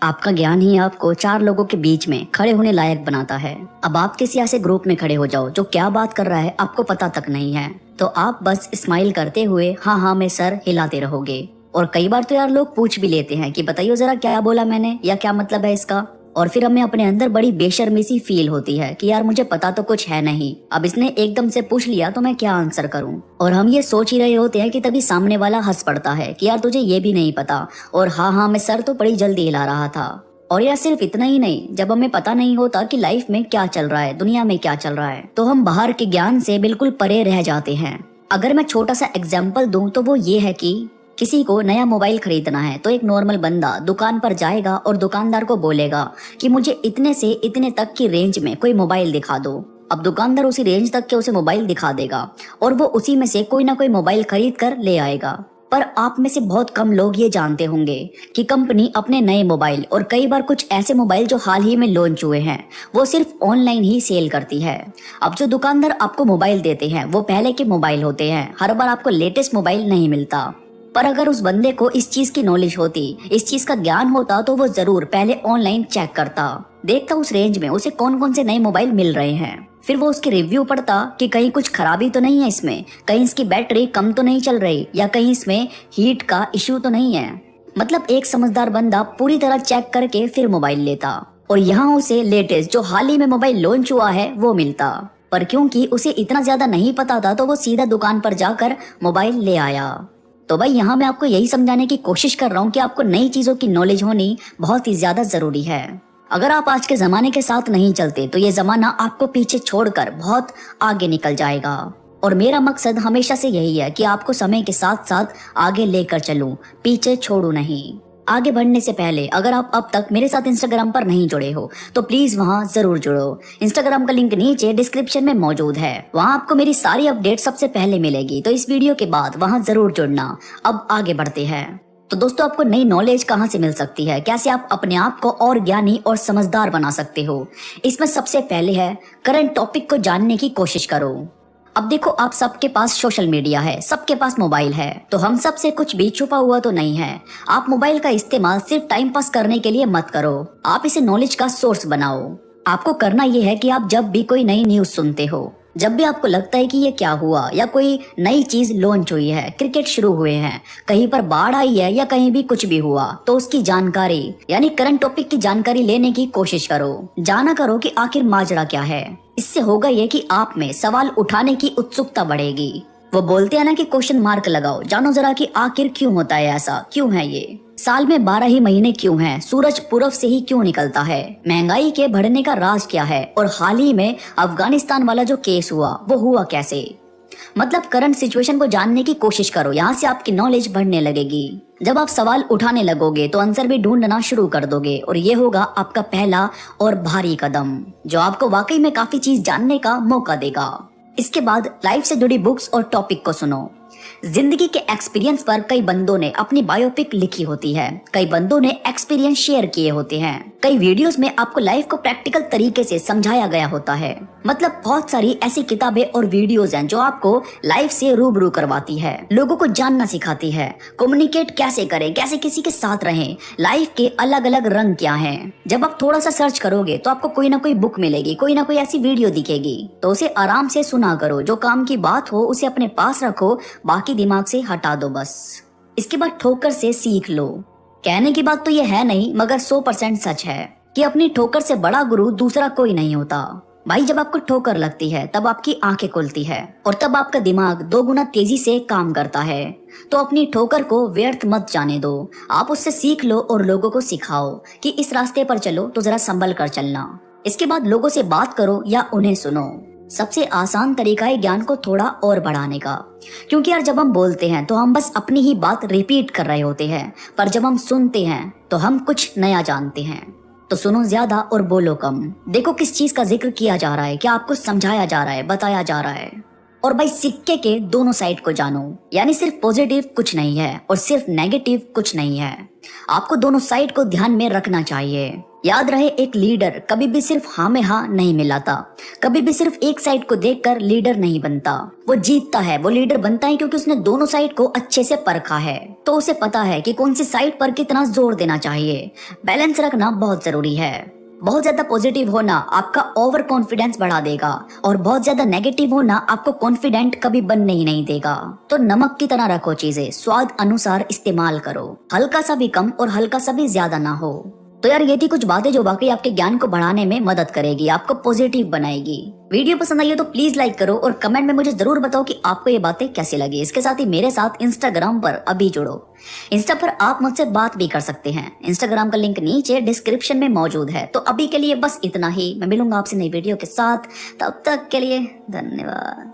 आपका ज्ञान ही आपको चार लोगों के बीच में खड़े होने लायक बनाता है। अब आप किसी ऐसे ग्रुप में खड़े हो जाओ जो क्या बात कर रहा है आपको पता तक नहीं है, तो आप बस स्माइल करते हुए हाँ हाँ में सर हिलाते रहोगे। और कई बार तो यार लोग पूछ भी लेते हैं कि बताइए जरा क्या बोला मैंने या क्या मतलब है इसका। और फिर हमें अपने अंदर बड़ी बेशर्मी सी फील होती है कि यार मुझे पता तो कुछ है नहीं, अब इसने एकदम से पूछ लिया तो मैं क्या आंसर करूं। और हम ये सोच ही रहे होते हैं कि तभी सामने वाला हंस पड़ता है कि यार तुझे ये भी नहीं पता, और हाँ हाँ मैं सर तो बड़ी जल्दी हिला रहा था। और यार सिर्फ इतना ही नहीं, जब हमें पता नहीं होता कि लाइफ में क्या चल रहा है, दुनिया में क्या चल रहा है, तो हम बाहर के ज्ञान से बिल्कुल परे रह जाते हैं। अगर मैं छोटा सा एग्जाम्पल दूं तो वो ये है कि किसी को नया मोबाइल खरीदना है तो एक नॉर्मल बंदा दुकान पर जाएगा और दुकानदार को बोलेगा कि मुझे इतने से इतने तक की रेंज में कोई मोबाइल दिखा दो। अब दुकानदार उसी रेंज तक के उसे मोबाइल दिखा देगा और वो उसी में से कोई ना कोई मोबाइल खरीद कर ले आएगा। पर आप में से बहुत कम लोग ये जानते होंगे कि कंपनी अपने नए मोबाइल और कई बार कुछ ऐसे मोबाइल जो हाल ही में लॉन्च हुए हैं वो सिर्फ ऑनलाइन ही सेल करती है। अब जो दुकानदार आपको मोबाइल देते हैं वो पहले के मोबाइल होते हैं, हर बार आपको लेटेस्ट मोबाइल नहीं मिलता। पर अगर उस बंदे को इस चीज की नॉलेज होती, इस चीज का ज्ञान होता, तो वो जरूर पहले ऑनलाइन चेक करता, देखता उस रेंज में उसे कौन कौन से नए मोबाइल मिल रहे हैं। फिर वो उसके रिव्यू पढ़ता कि कहीं कुछ खराबी तो नहीं है इसमें, कहीं इसकी बैटरी कम तो नहीं चल रही, या कहीं इसमें हीट का इश्यू तो नहीं है। मतलब एक समझदार बंदा पूरी तरह चेक करके फिर मोबाइल लेता, और यहाँ उसे लेटेस्ट जो हाल ही में मोबाइल लॉन्च हुआ है वो मिलता। पर क्योंकि उसे इतना ज्यादा नहीं पता था तो वो सीधा दुकान पर जाकर मोबाइल ले आया। तो भाई यहाँ मैं आपको यही समझाने की कोशिश कर रहा हूँ कि आपको नई चीजों की नॉलेज होनी बहुत ही ज्यादा जरूरी है। अगर आप आज के जमाने के साथ नहीं चलते तो ये जमाना आपको पीछे छोड़कर बहुत आगे निकल जाएगा। और मेरा मकसद हमेशा से यही है कि आपको समय के साथ साथ आगे लेकर चलूं, पीछे छोड़ू नहीं। आगे बढ़ने से पहले अगर आप अब तक मेरे साथ इंस्टाग्राम पर नहीं जुड़े हो तो प्लीज वहां जरूर जुड़ो। इंस्टाग्राम का लिंक नीचे डिस्क्रिप्शन में मौजूद है, वहां आपको मेरी सारी अपडेट सबसे पहले मिलेगी, तो इस वीडियो के बाद वहां जरूर जुड़ना। अब आगे बढ़ते हैं। तो दोस्तों आपको नई नॉलेज कहाँ से मिल सकती है, कैसे आप अपने आप को और ज्ञानी और समझदार बना सकते हो, इसमें सबसे पहले है करंट टॉपिक को जानने की कोशिश करो। अब देखो आप सबके पास सोशल मीडिया है, सबके पास मोबाइल है, तो हम सब से कुछ भी छुपा हुआ तो नहीं है। आप मोबाइल का इस्तेमाल सिर्फ टाइम पास करने के लिए मत करो, आप इसे नॉलेज का सोर्स बनाओ। आपको करना ये है कि आप जब भी कोई नई न्यूज सुनते हो, जब भी आपको लगता है कि ये क्या हुआ या कोई नई चीज लॉन्च हुई है, क्रिकेट शुरू हुए हैं, कहीं पर बाढ़ आई है या कहीं भी कुछ भी हुआ, तो उसकी जानकारी यानी करंट टॉपिक की जानकारी लेने की कोशिश करो। जाना करो कि आखिर माजरा क्या है। इससे होगा ये कि आप में सवाल उठाने की उत्सुकता बढ़ेगी। वो बोलते हैं ना कि क्वेश्चन मार्क लगाओ, जानो जरा कि आखिर क्यों होता है ऐसा, क्यों है ये, साल में 12 ही महीने क्यों हैं, सूरज पूरब से ही क्यों निकलता है, महंगाई के बढ़ने का राज क्या है, और हाल ही में अफगानिस्तान वाला जो केस हुआ वो हुआ कैसे। मतलब करंट सिचुएशन को जानने की कोशिश करो, यहाँ से आपकी नॉलेज बढ़ने लगेगी। जब आप सवाल उठाने लगोगे तो आंसर भी ढूंढना शुरू कर दोगे, और ये होगा आपका पहला और भारी कदम जो आपको वाकई में काफी चीज जानने का मौका देगा। इसके बाद लाइफ से जुड़ी बुक्स और टॉपिक को सुनो। जिंदगी के एक्सपीरियंस पर कई बंदों ने अपनी बायोपिक लिखी होती है, कई बंदों ने एक्सपीरियंस शेयर किए होते हैं, कई वीडियोस में आपको लाइफ को प्रैक्टिकल तरीके से समझाया गया होता है। मतलब बहुत सारी ऐसी किताबें और वीडियोस हैं जो आपको लाइफ से रूबरू करवाती है, लोगों को जानना सिखाती है, कम्युनिकेट कैसे करें, कैसे किसी के साथ रहें, लाइफ के अलग अलग रंग क्या हैं। जब आप थोड़ा सा सर्च करोगे तो आपको कोई ना कोई बुक मिलेगी, कोई ना कोई ऐसी वीडियो दिखेगी, तो उसे आराम से सुना करो। जो काम की बात हो उसे अपने पास रखो, बाकी दिमाग से हटा दो बस। इसके बाद ठोकर से सीख लो। कहने की बात तो ये है नहीं, मगर 100% सच है कि अपनी ठोकर से बड़ा गुरु दूसरा कोई नहीं होता। भाई जब आपको ठोकर लगती है तब आपकी आंखें खुलती है और तब आपका दिमाग 2 गुना तेजी से काम करता है। तो अपनी ठोकर को व्यर्थ मत जाने दो, आप उससे सीख लो और लोगों को सिखाओ कि इस रास्ते पर चलो तो जरा संभल कर चलना। इसके बाद लोगों से बात करो या उन्हें सुनो। सबसे आसान तरीका है ज्ञान को थोड़ा और बढ़ाने का, क्योंकि यार जब हम बोलते हैं तो हम बस अपनी ही बात रिपीट कर रहे होते हैं, पर जब हम सुनते हैं तो हम कुछ नया जानते हैं। तो सुनो ज्यादा और बोलो कम। देखो किस चीज का जिक्र किया जा रहा है, क्या आपको समझाया जा रहा है, बताया जा रहा है। और भाई सिक्के के दोनों साइड को जानो, यानी सिर्फ पॉजिटिव कुछ नहीं है और सिर्फ नेगेटिव कुछ नहीं है, आपको दोनों साइड को ध्यान में रखना चाहिए। याद रहे, एक लीडर कभी भी सिर्फ हाँ में हाँ नहीं मिलाता, कभी भी सिर्फ एक साइड को देखकर लीडर नहीं बनता। वो जीतता है, वो लीडर बनता है क्योंकि उसने दोनों साइड को अच्छे से परखा है। तो उसे पता है कि कौन सी साइड पर कितना जोर देना चाहिए। बैलेंस रखना बहुत जरूरी है। बहुत ज्यादा पॉजिटिव होना आपका ओवर कॉन्फिडेंस बढ़ा देगा और बहुत ज्यादा नेगेटिव होना आपको कॉन्फिडेंट कभी बनने ही नहीं देगा। तो नमक की तरह रखो चीजें, स्वाद अनुसार इस्तेमाल करो, हल्का सा भी कम और हल्का सा भी ज्यादा ना हो। तो यार ये थी कुछ बातें जो वाकई आपके ज्ञान को बढ़ाने में मदद करेगी, आपको पॉजिटिव बनाएगी। वीडियो पसंद आई हो तो प्लीज लाइक करो और कमेंट में मुझे जरूर बताओ कि आपको ये बातें कैसी लगी। इसके साथ ही मेरे साथ इंस्टाग्राम पर अभी जुड़ो। इंस्टा पर आप मुझसे बात भी कर सकते हैं। इंस्टाग्राम का लिंक नीचे डिस्क्रिप्शन में मौजूद है। तो अभी के लिए बस इतना ही। मैं मिलूंगा आपसे नई वीडियो के साथ। तब तक के लिए धन्यवाद।